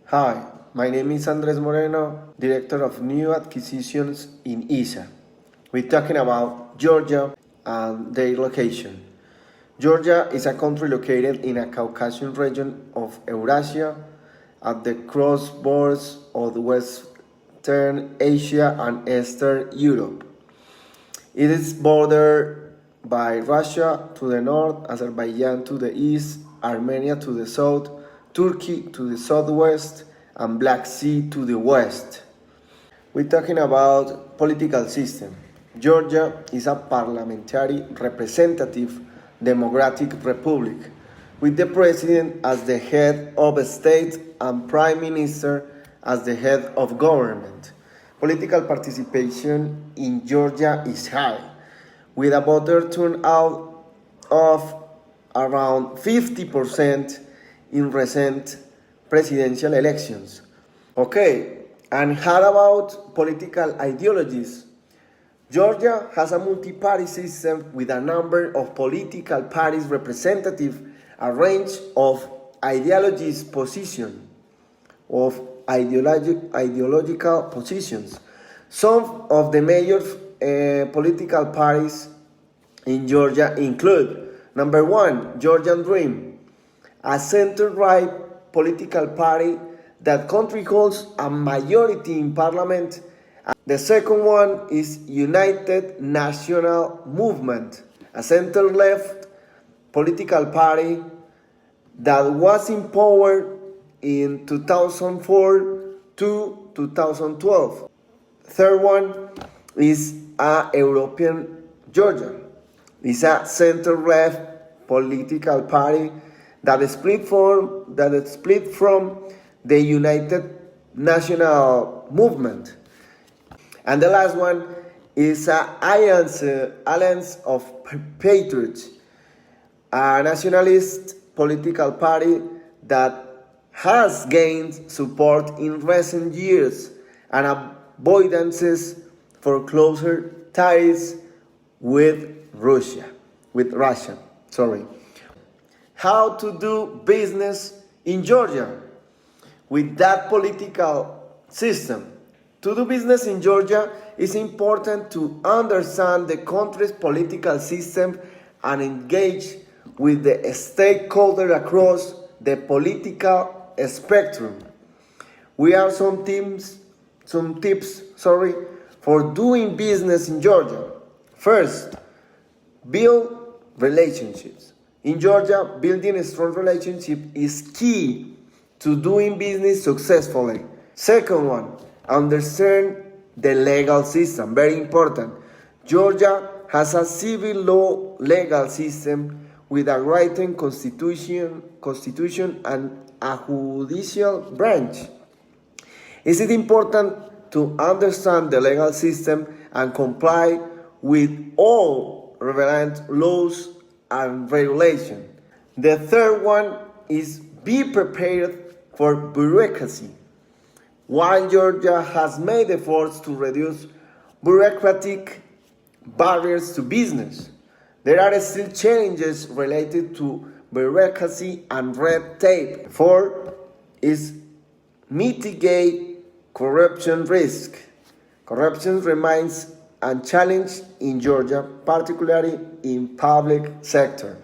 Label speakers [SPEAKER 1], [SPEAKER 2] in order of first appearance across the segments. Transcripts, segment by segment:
[SPEAKER 1] Hi, my name is Andrés Moreno, Director of New Acquisitions in ISA. We're talking about Georgia and their location. Georgia is a country located in a Caucasian region of Eurasia at the crossborders of Western Asia and Eastern Europe. It is bordered by Russia to the north, Azerbaijan to the east, Armenia to the south, Turkey to the southwest, and Black Sea to the west. We're talking about political system. Georgia is a parliamentary representative democratic republic with the president as the head of state and prime minister as the head of government. Political participation in Georgia is high, with a voter turnout of around 50% in recent presidential elections. Okay, and how about political ideologies? Georgia has a multi-party system with a number of political parties representative a range of ideologies position of ideological positions. Some of the major political parties in Georgia include number one, Georgian Dream, a center-right political party that controls a majority in parliament. The second one is United National Movement, a center-left political party that was in power in 2004 to 2012. Third one is a European Georgia. It's a center-left political party that split from the United National Movement. And the last one is an alliance of patriots, a nationalist political party that has gained support in recent years and avoidances for closer ties with Russia. How to do business in Georgia with that political system? To do business in Georgia, it's important to understand the country's political system and engage with the stakeholders across the political spectrum. We have some tips for doing business in Georgia. First, build relationships. In Georgia, building a strong relationship is key to doing business successfully. Second one, understand the legal system, very important. Georgia has a civil law legal system with a written constitution and a judicial branch. Is it important to understand the legal system and comply with all relevant laws and regulations? The third one is be prepared for bureaucracy. While Georgia has made efforts to reduce bureaucratic barriers to business, there are still challenges related to bureaucracy and red tape. Fourth is mitigate corruption risk. Corruption remains a challenge in Georgia, particularly in public sector.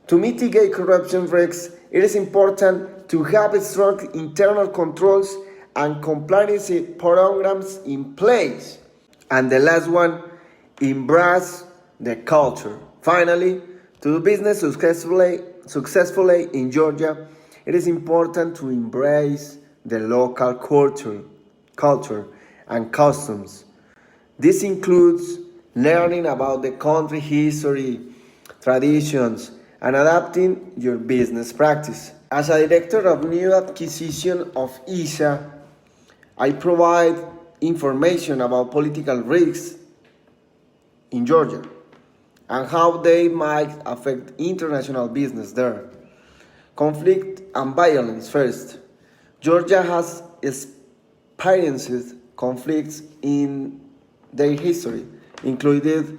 [SPEAKER 1] To mitigate corruption risks, it is important to have strong internal controls and compliance programs in place. And the last one, embrace the culture. Finally, to do business successfully in Georgia, it is important to embrace the local culture and customs. This includes learning about the country history, traditions, and adapting your business practice. As a director of new acquisition of ISA, I provide information about political risks in Georgia and how they might affect international business there. Conflict and violence first. Georgia has experienced conflicts in their history, included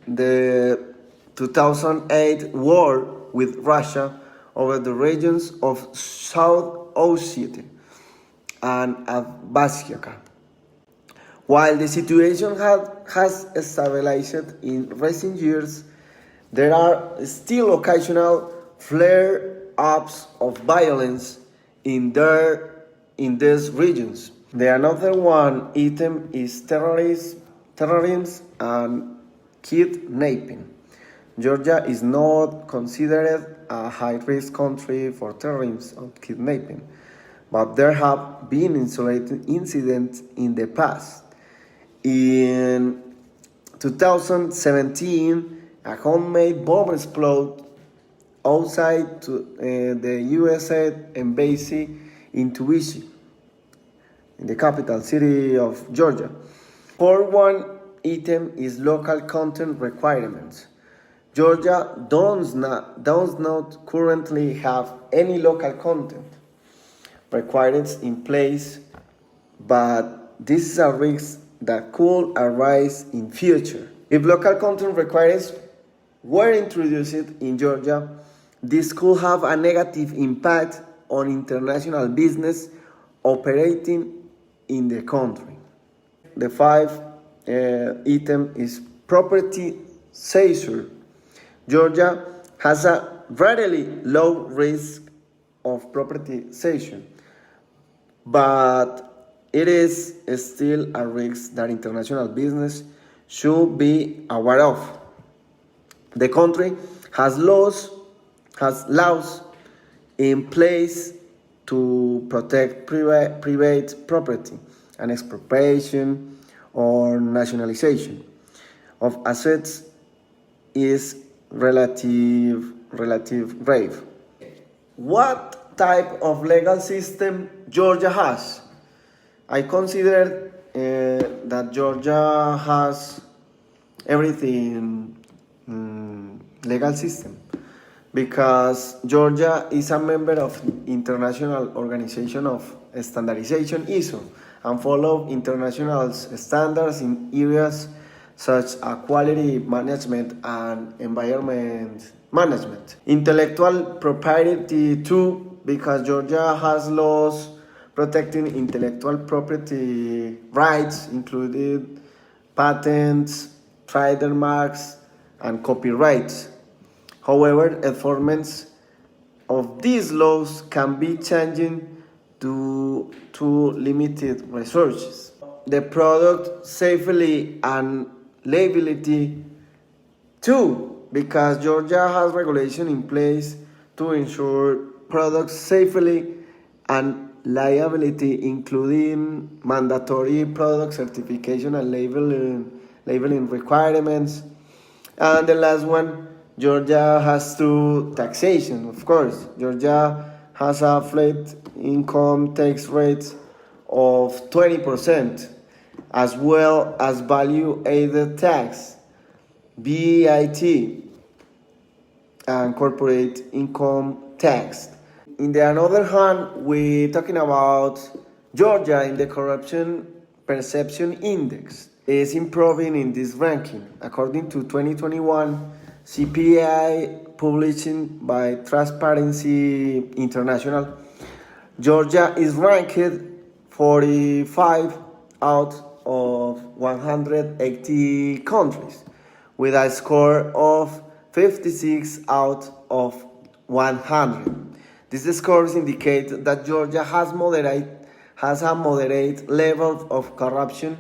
[SPEAKER 1] the 2008 war with Russia over the regions of South Ossetia and Abkhazia. While the situation has stabilized in recent years, there are still occasional flare-ups of violence in these regions. The another one item is terrorism and kidnapping. Georgia is not considered a high-risk country for terrorism or kidnapping, but there have been isolated incidents in the past. In 2017, a homemade bomb exploded outside the USA embassy in Tbilisi, in the capital city of Georgia. For one item is local content requirements. Georgia does not currently have any local content requirements in place, but this is a risk that could arise in future. If local content requirements were introduced in Georgia, this could have a negative impact on international business operating in the country. The fifth item is property seizure. Georgia has a relatively low risk of property seizure, but it is still a risk that international business should be aware of. The country has laws in place to protect private property and expropriation or nationalization of assets is relative grave. What type of legal system Georgia has? I consider that Georgia has everything legal system because Georgia is a member of International Organization of Standardization (ISO) and follow international standards in areas such as quality management and environment management. Intellectual property too, because Georgia has laws protecting intellectual property rights, including patents, trademarks, and copyrights. However, enforcement of these laws can be changing due to limited resources. The product safety and liability too, because Georgia has regulation in place to ensure product safety and liability, including mandatory product certification and labeling requirements. And the last one, Georgia has two taxation, of course. Georgia has a flat income tax rate of 20%, as well as value-added tax, VAT, and corporate income tax. In the other hand, we're talking about Georgia in the corruption perception index is improving in this ranking. According to 2021 CPI publishing by Transparency International, Georgia is ranked 45 out of 180 countries, with a score of 56 out of 100. These scores indicate that Georgia has a moderate level of corruption,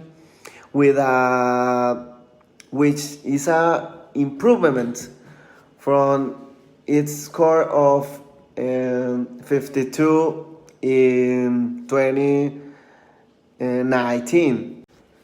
[SPEAKER 1] which is an improvement from its score of 52 in 2019.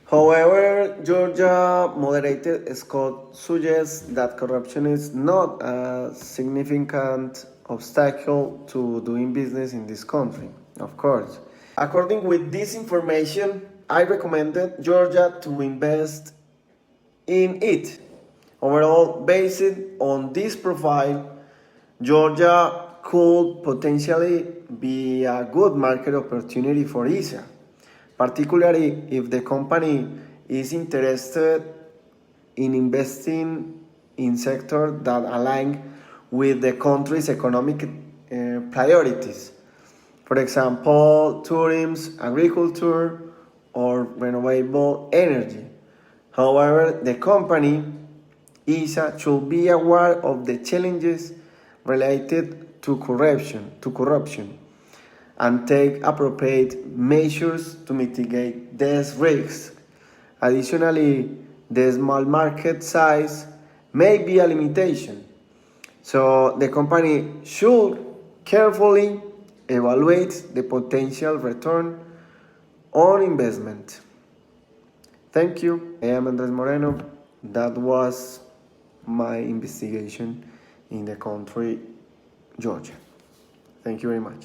[SPEAKER 1] However, Georgia moderated score suggests that corruption is not a significant obstacle to doing business in this country, of course. According with this information, I recommended Georgia to invest in it. Overall, based on this profile, Georgia could potentially be a good market opportunity for ISA, particularly if the company is interested in investing in sectors that align with the country's economic priorities. For example, tourism, agriculture, or renewable energy. However, the company ISA should be aware of the challenges related to corruption, and take appropriate measures to mitigate these risks. Additionally, the small market size may be a limitation, so the company should carefully evaluate the potential return on investment. Thank you. I am Andrés Moreno. That was my investigation in the country, Georgia. Thank you very much.